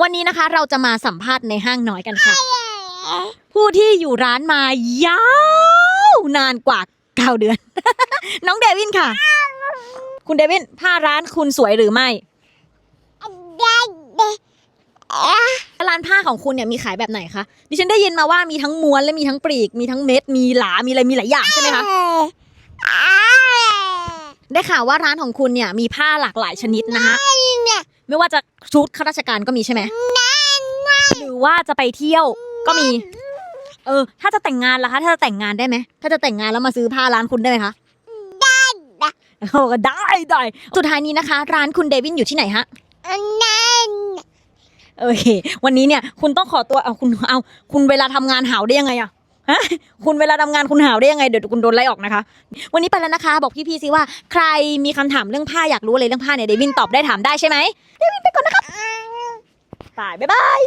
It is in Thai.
วันนี้นะคะเราจะมาสัมภาษณ์ในห้างน้อยกันค่ะ ผู้ที่อยู่ร้านมายาวนานกว่า9 เดือน น้องเดวินค่ะ คุณเดวินผ้าร้านคุณสวยหรือไม่ร้านผ้าของคุณเนี่ยมีขายแบบไหนคะดิฉันได้ยินมาว่ามีทั้งม้วนและมีทั้งปลีกมีทั้งเม็ดมีหลามีอะไรมีหลายอย่างใช่ไหมคะได้ข่าวว่าร้านของคุณเนี่ยมีผ้าหลากหลายชนิดนะคะไม่ว่าจะชุดข้าราชการก็มีใช่ไหมหรือว่าจะไปเที่ยวก็มีถ้าจะแต่งงานล่ะคะถ้าจะแต่งงานได้ไหมถ้าจะแต่งงานแล้วมาซื้อผ้าร้านคุณได้ไหมคะได้สุดท้ายนี้นะคะร้านคุณเดวินอยู่ที่ไหนฮะโอเควันนี้เนี่ยคุณต้องขอตัวคุณเวลาทำงานหาวได้ยังไงอะฮะคุณเวลาทำงานคุณหาวได้ยังไงเดี๋ยวคุณโดนไล่ออกนะคะวันนี้ไปแล้วนะคะบอกพี่ๆสิว่าใครมีคำถามเรื่องผ้าอยากรู้อะไรเรื่องผ้าเนี่ยเดวินตอบได้ถามได้ใช่ไหมเดวินไปก่อนนะครับบ๊ายบาย